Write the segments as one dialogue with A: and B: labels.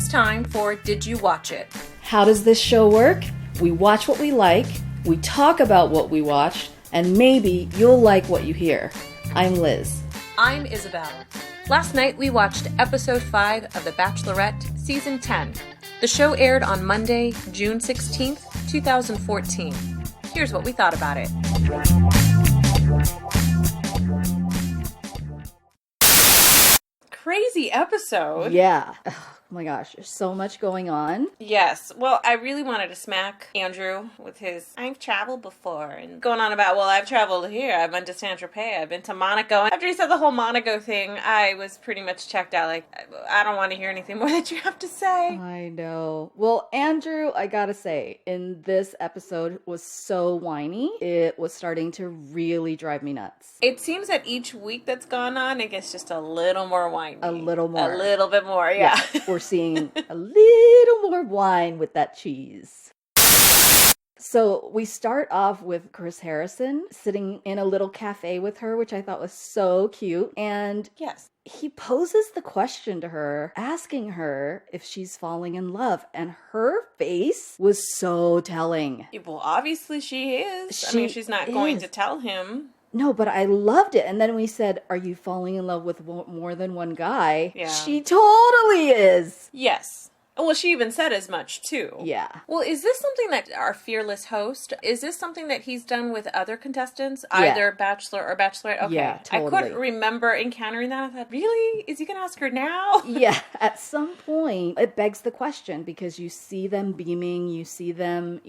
A: It's time for Did You Watch It?
B: How does this show work? We watch what we like, we talk about what we watched, and maybe you'll like what you hear. I'm Liz.
A: I'm Isabel. Last night we watched episode 5 of The Bachelorette, season 10. The show aired on Monday, June 16th, 2014. Here's what we thought about it. Crazy episode.
B: Yeah. Oh my gosh, there's so much going on.
A: Yes. Well, I really wanted to smack Andrew with his, I've traveled before, and going on about, well, I've traveled here. I've been to Saint-Tropez. I've been to Monaco. And after he said the whole Monaco thing, I was pretty much checked out. Like, I don't want to hear anything more that you have to say.
B: I know. Well, Andrew, I gotta say, in this episode was so whiny. It was starting to really drive me nuts.
A: It seems that each week that's gone on, it gets just a little more whiny.
B: A little more.
A: A little bit more, yeah.
B: We're seeing a little more wine with that cheese. So we start off with Chris Harrison sitting in a little cafe with her, which I thought was so cute. And
A: yes,
B: he poses the question to her, asking her if she's falling in love. And her face was so telling.
A: Well, obviously she is. I mean, she's not going to tell him.
B: No, but I loved it. And then we said, are you falling in love with more than one guy?
A: Yeah.
B: She totally is.
A: Yes. Well, she even said as much, too.
B: Yeah.
A: Well, is this something that our fearless host, is this something that he's done with other contestants?
B: Yeah.
A: Either Bachelor or Bachelorette? Okay.
B: Yeah, totally.
A: I couldn't remember encountering that. I thought, really? Is he going to ask her now?
B: Yeah. At some point, it begs the question because you see them beaming, you see them,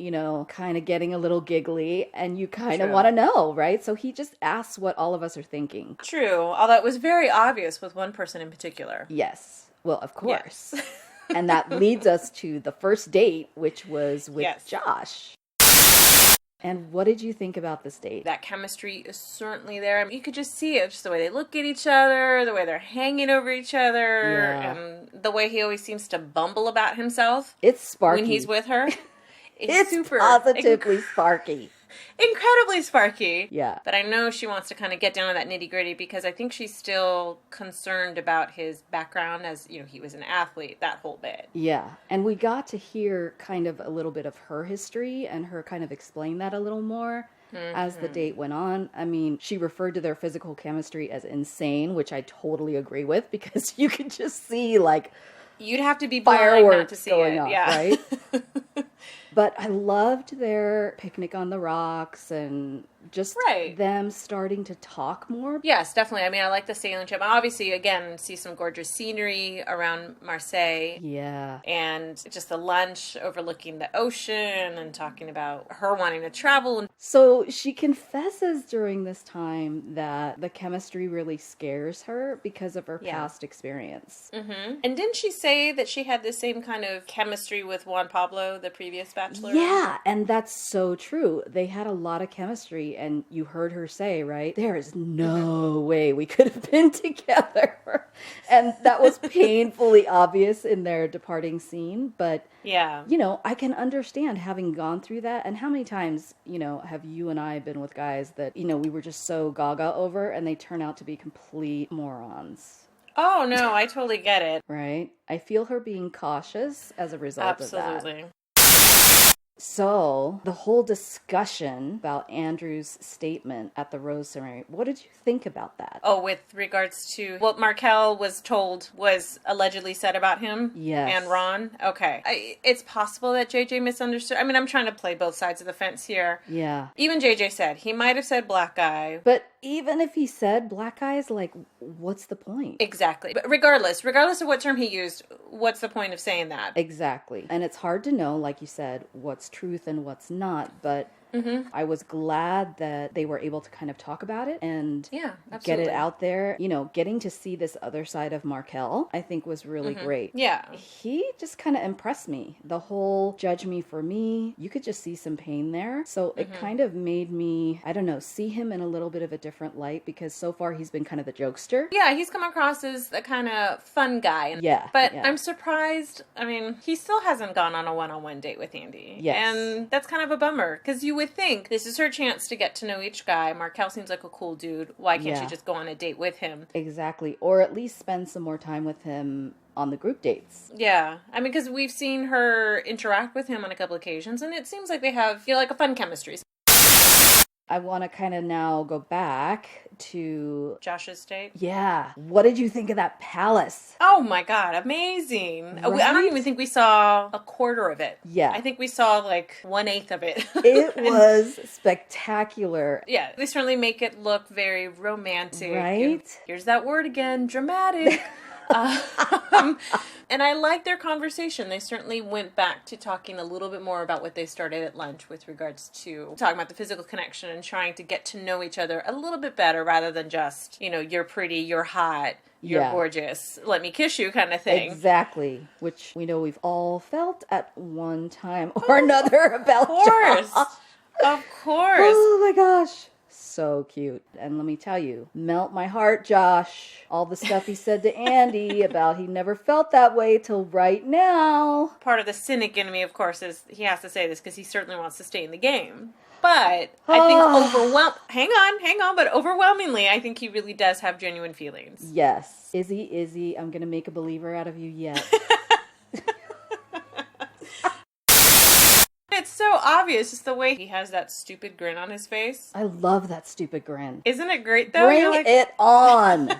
B: kind of getting a little giggly, and you kind of want to know, right? So he just asks what all of us are thinking.
A: True. Although it was very obvious with one person in particular.
B: Yes. Well, of course.
A: Yes.
B: And that leads us to the first date, which was with Josh. And what did you think about this date?
A: That chemistry is certainly there. I mean, you could just see it, just the way they look at each other, the way they're hanging over each other, and the way he always seems to bumble about himself.
B: It's sparky.
A: When he's with her.
B: It's super positively sparky.
A: Incredibly sparky.
B: Yeah.
A: But I know she wants to kind of get down to that nitty-gritty because I think she's still concerned about his background as, he was an athlete, that whole bit.
B: Yeah. And we got to hear kind of a little bit of her history and her kind of explain that a little more as the date went on. I mean, she referred to their physical chemistry as insane, which I totally agree with because you could just see
A: you'd have to be blind
B: fireworks
A: not to see
B: going
A: it.
B: off,
A: Yeah.
B: Right? But I loved their picnic on the rocks and just them starting to talk more.
A: Yes, definitely. I mean, I like the sailing trip. Obviously, again, see some gorgeous scenery around Marseille.
B: Yeah.
A: And just the lunch overlooking the ocean and talking about her wanting to travel.
B: So she confesses during this time that the chemistry really scares her because of her past experience.
A: Mm-hmm. And didn't she say that she had the same kind of chemistry with Juan Pablo, the previous Bachelor?
B: Yeah, and that's so true. They had a lot of chemistry. And you heard her say, right, there is no way we could have been together. And that was painfully obvious in their departing scene. But, I can understand having gone through that. And how many times, have you and I been with guys that, we were just so gaga over and they turn out to be complete morons.
A: Oh, no, I totally get it.
B: Right? I feel her being cautious as a result of that.
A: Absolutely.
B: So, the whole discussion about Andrew's statement at the rose ceremony, what did you think about that?
A: Oh, with regards to what Markel was told was allegedly said about him?
B: Yes.
A: And Ron? Okay. It's possible that JJ misunderstood. I mean, I'm trying to play both sides of the fence here.
B: Yeah.
A: Even JJ said, he might have said black guy.
B: But even if he said black guys, what's the point?
A: Exactly. But regardless of what term he used, what's the point of saying that?
B: Exactly. And it's hard to know, like you said, what's truth and what's not, but I was glad that they were able to kind of talk about it and get it out there. Getting to see this other side of Markel, I think was really great.
A: Yeah.
B: He just kind of impressed me. The whole judge me for me, you could just see some pain there. So it kind of made me, I don't know, see him in a little bit of a different light because so far he's been kind of the jokester.
A: Yeah, he's come across as the kind of fun guy.
B: Yeah.
A: But I'm surprised. I mean, he still hasn't gone on a one-on-one date with Andi.
B: Yes.
A: And that's kind of a bummer because you would think this is her chance to get to know each guy. Markel seems like a cool dude. Why can't she just go on a date with him?
B: Exactly. Or at least spend some more time with him on the group dates.
A: Yeah. I mean, because we've seen her interact with him on a couple occasions, and it seems like they have, like a fun chemistry.
B: I want to kind of now go back to
A: Josh's date.
B: Yeah. What did you think of that palace?
A: Oh my God, amazing.
B: Right?
A: I don't even think we saw a quarter of it.
B: Yeah.
A: I think we saw like 1/8 of it.
B: It was spectacular.
A: Yeah, they certainly make it look very romantic.
B: Right?
A: And here's that word again, dramatic. And I like their conversation. They certainly went back to talking a little bit more about what they started at lunch with regards to talking about the physical connection and trying to get to know each other a little bit better rather than just, you're pretty, you're hot, you're gorgeous, let me kiss you kind of thing.
B: Exactly. Which we know we've all felt at one time or another about Josh.
A: Of course.
B: Oh my gosh. So cute. And let me tell you, melt my heart, Josh. All the stuff he said to Andi about he never felt that way till right now.
A: Part of the cynic in me, of course, is he has to say this because he certainly wants to stay in the game. But I think but overwhelmingly, I think he really does have genuine feelings.
B: Yes. Izzy, I'm going to make a believer out of you yet.
A: It's so obvious, just the way he has that stupid grin on his face.
B: I love that stupid grin.
A: Isn't it great, though?
B: Bring it on.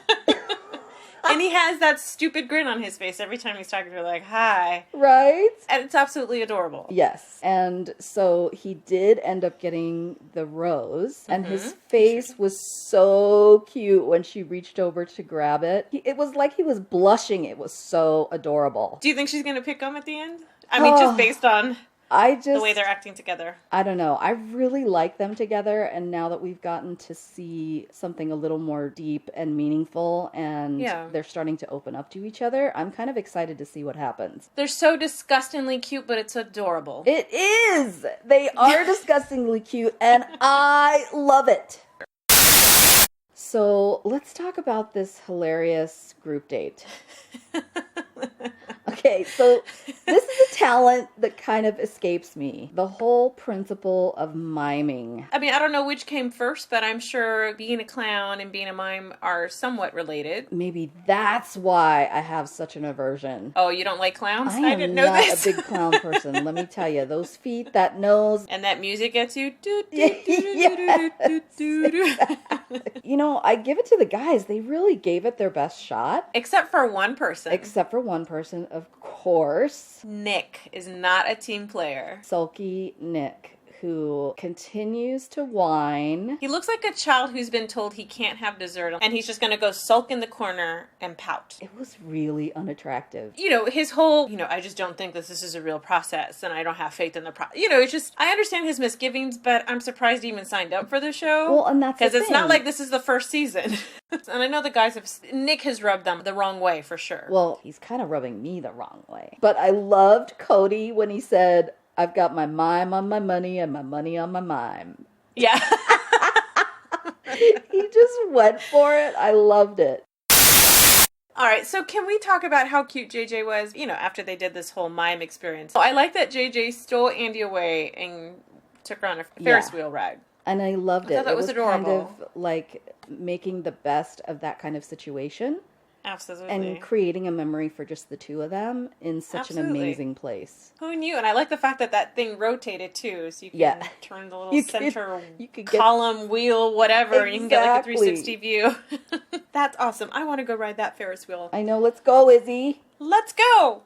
A: And he has that stupid grin on his face every time he's talking to her, like, hi.
B: Right?
A: And it's absolutely adorable.
B: Yes. And so he did end up getting the rose, and his face was so cute when she reached over to grab it. It was like he was blushing. It was so adorable.
A: Do you think she's going to pick him at the end? I mean, just based on the way they're acting together.
B: I don't know. I really like them together, and now that we've gotten to see something a little more deep and meaningful, and they're starting to open up to each other, I'm kind of excited to see what happens.
A: They're so disgustingly cute, but it's adorable.
B: It is! They are disgustingly cute, and I love it. So let's talk about this hilarious group date. Okay, so this is a talent that kind of escapes me. The whole principle of miming.
A: I mean, I don't know which came first, but I'm sure being a clown and being a mime are somewhat related.
B: Maybe that's why I have such an aversion.
A: Oh, you don't like clowns?
B: I
A: didn't know this.
B: I'm not a big clown person. Let me tell you, those feet, that nose.
A: And that music gets you.
B: I give it to the guys. They really gave it their best shot.
A: Except for one person.
B: Of course.
A: Nick is not a team player.
B: Sulky Nick, who continues to whine.
A: He looks like a child who's been told he can't have dessert, and he's just going to go sulk in the corner and pout.
B: It was really unattractive.
A: His whole, I just don't think this is a real process, and I don't have faith in the process. It's just, I understand his misgivings, but I'm surprised he even signed up for the show.
B: Well, and that's the thing.
A: Because it's not like this is the first season. And I know the guys Nick has rubbed them the wrong way, for sure.
B: Well, he's kind of rubbing me the wrong way. But I loved Cody when he said, I've got my mime on my money and my money on my mime.
A: Yeah.
B: He just went for it. I loved it.
A: All right, so can we talk about how cute JJ was, after they did this whole mime experience? I like that JJ stole Andi away and took her on a Ferris wheel ride.
B: And I loved it.
A: I thought that was adorable.
B: Kind of like making the best of that kind of situation.
A: Absolutely.
B: And creating a memory for just the two of them in such an amazing place.
A: Who knew? And I like the fact that thing rotated too, so you can turn the little center column, wheel, whatever, and you can get like a 360 view. That's awesome. I want to go ride that Ferris wheel.
B: I know. Let's go, Izzy.
A: Let's go!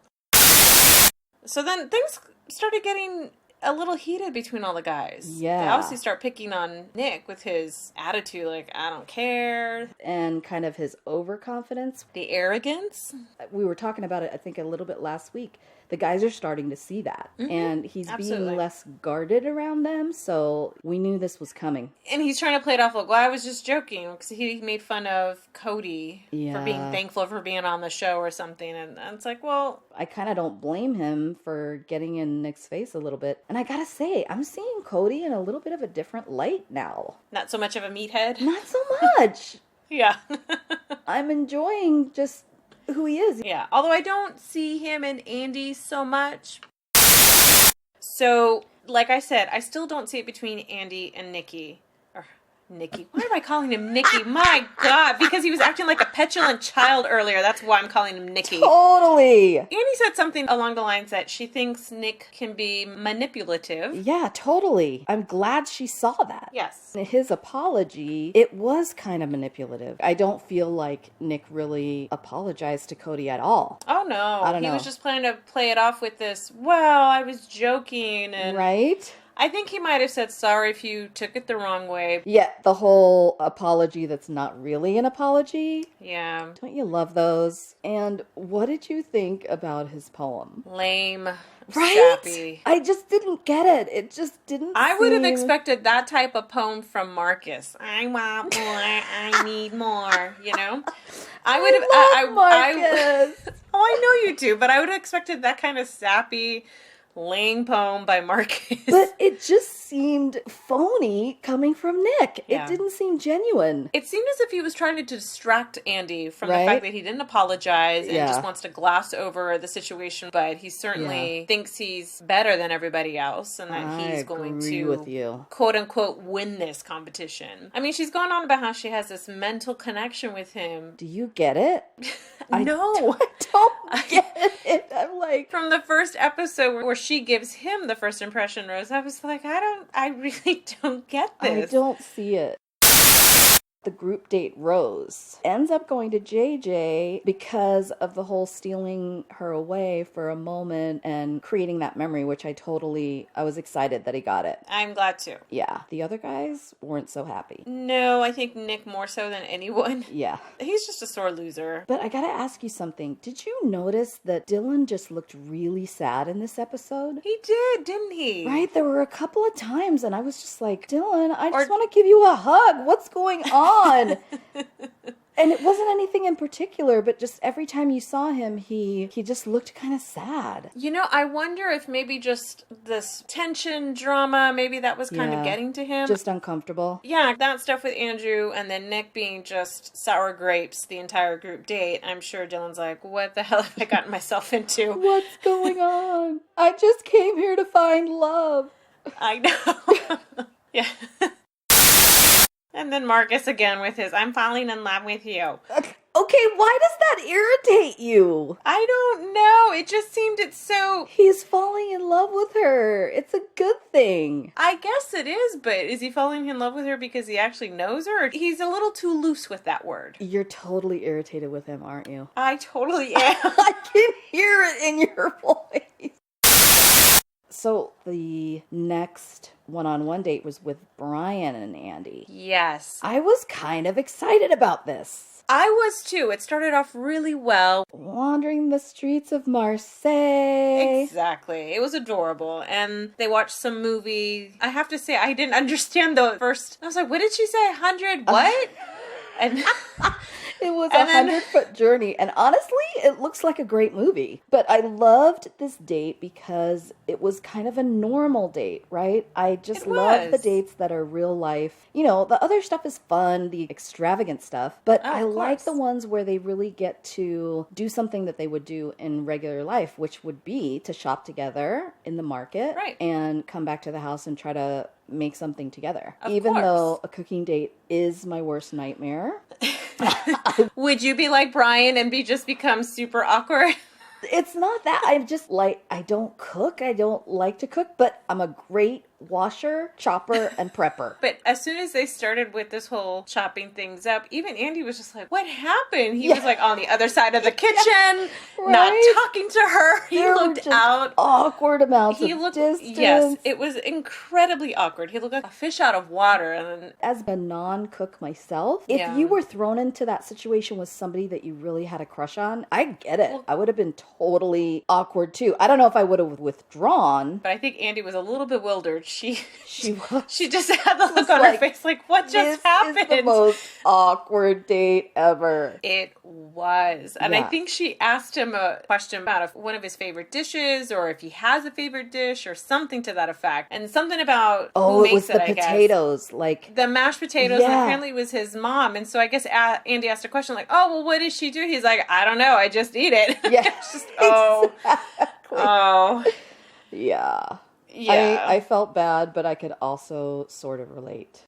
A: So then things started getting a little heated between all the guys.
B: Yeah.
A: They obviously start picking on Nick with his attitude, like, I don't care.
B: And kind of his overconfidence.
A: The arrogance.
B: We were talking about it, I think, a little bit last week. The guys are starting to see that. Mm-hmm. And he's being less guarded around them, so we knew this was coming.
A: And he's trying to play it off like, well, I was just joking, because he made fun of Cody for being thankful for being on the show or something. And it's like, well...
B: I kind of don't blame him for getting in Nick's face a little bit. And I gotta say, I'm seeing Cody in a little bit of a different light now.
A: Not so much of a meathead?
B: Not so much!
A: Yeah.
B: I'm enjoying just who he is.
A: Yeah, although I don't see him and Andi so much. So, like I said, I still don't see it between Andi and Nikki. Or Nicky. Why am I calling him Nicky? My God, because he was acting like a petulant child earlier. That's why I'm calling him Nicky.
B: Totally.
A: Annie said something along the lines that she thinks Nick can be manipulative.
B: Yeah, totally. I'm glad she saw that.
A: Yes.
B: His apology, it was kind of manipulative. I don't feel like Nick really apologized to Cody at all.
A: Oh, no.
B: I don't know.
A: He was just planning to play it off with this, well, I was joking. And
B: Right?
A: I think he might have said sorry if you took it the wrong way.
B: Yeah, the whole apology that's not really an apology.
A: Yeah.
B: Don't you love those? And what did you think about his poem?
A: Lame.
B: Right?
A: Sappy.
B: I just didn't get it. It just didn't
A: I would have
B: seem-
A: expected that type of poem from Marcus. I want more. I need more. You know, I would have.
B: Marcus.
A: Oh, I know you do, but I would have expected that kind of sappy, lame poem by Marcus.
B: But it just seemed phony coming from Nick.
A: Yeah.
B: It didn't seem genuine.
A: It seemed as if he was trying to distract Andy from
B: Right?
A: the fact that he didn't apologize and
B: Yeah.
A: just wants to gloss over the situation, but he certainly thinks he's better than everybody else and that he's going
B: agree
A: to
B: with you.
A: quote unquote win this competition. I mean, she's going on about how she has this mental connection with him.
B: Do you get it?
A: No.
B: I don't get it. I'm like,
A: From the first episode where she gives him the first impression rose, I was like, I really don't get
B: I
A: this.
B: don't see it. The group date Rose ends up going to JJ because of the whole stealing her away for a moment and creating that memory, which I was excited that he got it.
A: I'm glad to.
B: Yeah. The other guys weren't so happy.
A: No, I think Nick more so than anyone.
B: Yeah.
A: He's just a sore loser.
B: But I gotta ask you something. Did you notice that Dylan just looked really sad in this episode?
A: He did, didn't he?
B: Right? There were a couple of times and I was just like, Dylan, I just want to give you a hug. What's going on? And it wasn't anything in particular, but just every time you saw him, he just looked kind of sad.
A: You know, I wonder if maybe just this tension drama, maybe that was kind of getting to him.
B: Just uncomfortable.
A: Yeah, that stuff with Andrew and then Nick being just sour grapes the entire group date. I'm sure Dylan's like, what the hell have I gotten myself into?
B: What's going on? I just came here to find love.
A: I know. Yeah. And then Marcus again with his, I'm falling in love with you.
B: Okay, why does that irritate you?
A: I don't know. It just seemed it's so...
B: He's falling in love with her. It's a good thing.
A: I guess it is, but is he falling in love with her because he actually knows her? Or he's a little too loose with that word.
B: You're totally irritated with him, aren't you?
A: I totally am.
B: I can hear it in your voice. So the next one-on-one date was with Brian and Andy.
A: Yes.
B: I was kind of excited about this.
A: I was too. It started off really well.
B: Wandering the streets of Marseille.
A: Exactly. It was adorable. And they watched some movie. I have to say, I didn't understand the first. I was like, what did she say? 100 what? And
B: It was a 100-foot journey, and honestly, it looks like a great movie. But I loved this date because it was kind of a normal date, right? I just love the dates that are real life. You know, the other stuff is fun, the extravagant stuff, but I like the ones where they really get to do something that they would do in regular life, which would be to shop together in the market and come back to the house and try to make something together. Even though a cooking date is my worst nightmare.
A: Would you be like Brian and become super awkward?
B: It's not that. I'm just like, I don't cook. I don't like to cook, but I'm a great washer, chopper, and prepper.
A: But as soon as they started with this whole chopping things up, even Andy was just like, what happened? He was like on the other side of the kitchen, not talking to her. He looked out.
B: Awkward amounts of distance.
A: Yes, it was incredibly awkward. He looked like a fish out of water. And
B: as a non-cook myself, if you were thrown into that situation with somebody that you really had a crush on, I get it. I would have been totally awkward too. I don't know if I would have withdrawn.
A: But I think Andy was a little bewildered. She
B: was.
A: She just had the look on her face like, what just happened?
B: This is the most awkward date ever.
A: It was. And I think she asked him a question about one of his favorite dishes or if he has a favorite dish or something to that effect. And something about who makes it,
B: the potatoes. Like
A: the mashed potatoes. And apparently it was his mom. And so I guess Andy asked a question like, oh, well, what does she do? He's like, I don't know. I just eat it.
B: Yeah.
A: It's just, oh.
B: Yeah.
A: Yeah.
B: I felt bad, but I could also sort of relate.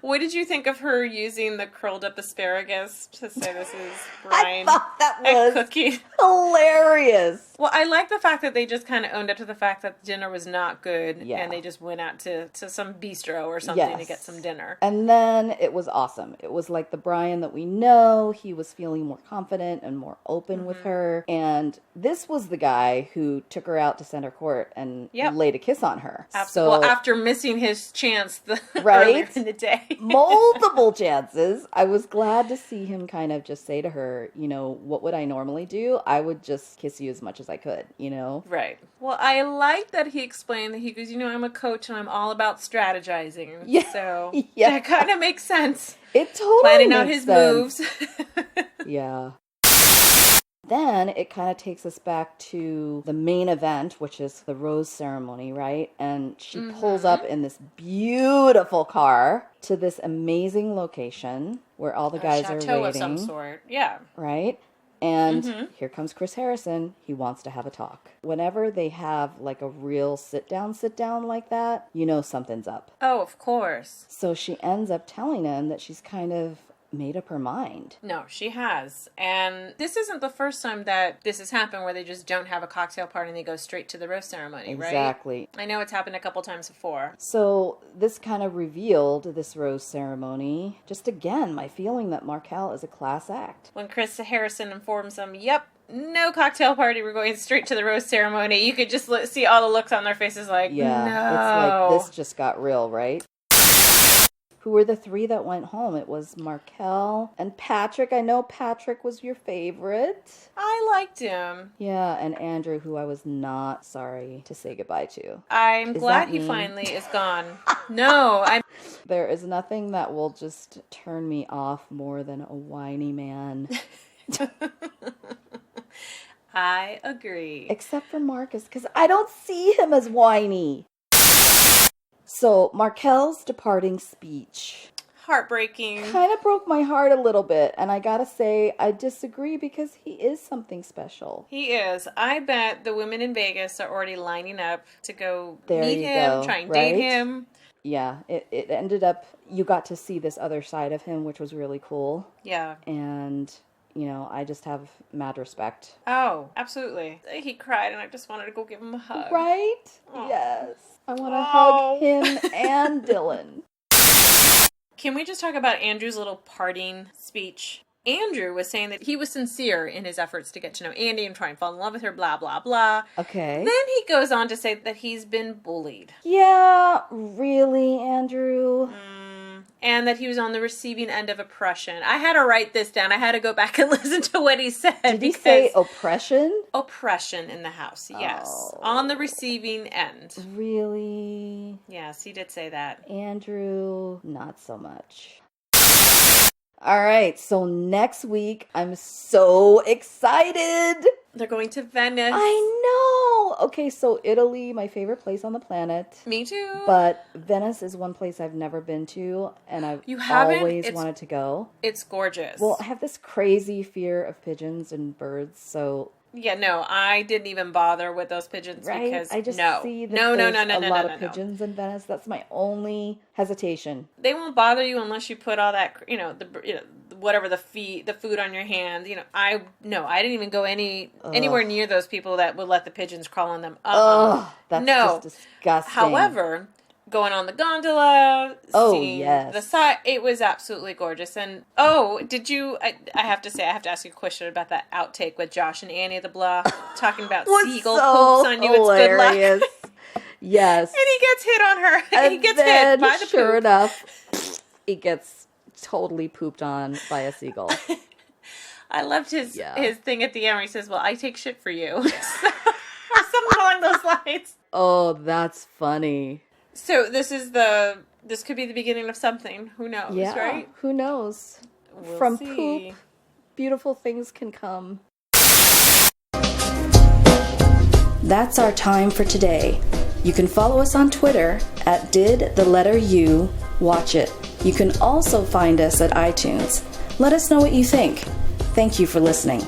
A: What did you think of her using the curled up asparagus to say this is Brian?
B: I thought that was
A: cookie?
B: Hilarious.
A: Well, I like the fact that they just kind of owned up to the fact that dinner was not good,
B: Yeah.
A: and they just went out to some bistro or something to get some dinner.
B: And then it was awesome. It was like the Brian that we know. He was feeling more confident and more open with her. And this was the guy who took her out to center court and laid a kiss on her.
A: Absolutely. Well, after missing his chance
B: right?
A: earlier in the day.
B: Multiple chances. I was glad to see him kind of just say to her, you know, what would I normally do? I would just kiss you as much as I could, you know?
A: Right. Well, I like that he explained that he goes, you know, I'm a coach and I'm all about strategizing.
B: Yeah.
A: So that kind of makes sense.
B: It totally
A: planning
B: makes
A: out his
B: sense.
A: moves.
B: Yeah. Then it kind of takes us back to the main event, which is the rose ceremony, right? And she pulls up in this beautiful car to this amazing location where all the guys are waiting.
A: Of some sort. Yeah.
B: Right? And here comes Chris Harrison. He wants to have a talk. Whenever they have like a real sit down like that, you know something's up.
A: Oh, of course.
B: So she ends up telling him that she's kind of made up her mind.
A: No, she has. And this isn't the first time that this has happened where they just don't have a cocktail party and they go straight to the rose ceremony, right?
B: Exactly.
A: I know it's happened a couple times before.
B: So this kind of revealed this rose ceremony. Just again, my feeling that Markel is a class act.
A: When Chris Harrison informs them, yep, no cocktail party, we're going straight to the rose ceremony, you could just see all the looks on their faces like, no.
B: It's like this just got real, right? Who were the three that went home? It was Markel and Patrick. I know Patrick was your favorite.
A: I liked him.
B: Yeah, and Andrew, who I was not sorry to say goodbye to.
A: I'm glad he finally is gone. No,
B: There is nothing that will just turn me off more than a whiny man.
A: I agree.
B: Except for Marcus, because I don't see him as whiny. So, Markel's departing speech.
A: Heartbreaking.
B: Kind of broke my heart a little bit. And I gotta say, I disagree because he is something special.
A: He is. I bet the women in Vegas are already lining up to go
B: meet
A: him, try and date him.
B: Yeah, it ended up, you got to see this other side of him, which was really cool.
A: Yeah.
B: And, you know, I just have mad respect.
A: Oh, absolutely. He cried and I just wanted to go give him a hug.
B: Right? Aww. Yes. I want to hug him and Dylan.
A: Can we just talk about Andrew's little parting speech? Andrew was saying that he was sincere in his efforts to get to know Andi and try and fall in love with her, blah, blah, blah.
B: Okay.
A: Then he goes on to say that he's been bullied.
B: Yeah, really, Andrew?
A: And that he was on the receiving end of oppression. I had to write this down. I had to go back and listen to what he said.
B: Did he say oppression?
A: Oppression in the house, yes. Oh. On the receiving end.
B: Really?
A: Yes, he did say that.
B: Andrew, not so much. All right, so next week, I'm so excited.
A: They're going to Venice.
B: I know. Okay, so Italy, my favorite place on the planet.
A: Me too.
B: But Venice is one place I've never been to, and I've always wanted to go.
A: It's gorgeous.
B: Well, I have this crazy fear of pigeons and birds, so...
A: Yeah, no, I didn't even bother with those pigeons because
B: I just see that there's a lot of pigeons in Venice. That's my only hesitation.
A: They won't bother you unless you put all that, whatever the food on your hands. I didn't even go anywhere near those people that would let the pigeons crawl on them.
B: That's just disgusting.
A: However, going on the gondola, seeing
B: yes,
A: the side, it was absolutely gorgeous. And did you? I have to ask you a question about that outtake with Josh and Annie the Blah talking about seagull poops on you.
B: Hilarious. It's good luck. Yes,
A: and he gets hit on her.
B: And
A: he gets hit by the
B: sure
A: poop.
B: Enough, he gets totally pooped on by a seagull.
A: I loved his thing at the end where he says, "Well, I take shit for you," or something along those lines.
B: Oh, that's funny.
A: So this could be the beginning of something. Who knows, right?
B: Who knows?
A: We'll
B: From
A: see.
B: poop, beautiful things can come. That's our time for today. You can follow us on Twitter at @didthelletteru watch it. You can also find us at iTunes. Let us know what you think. Thank you for listening.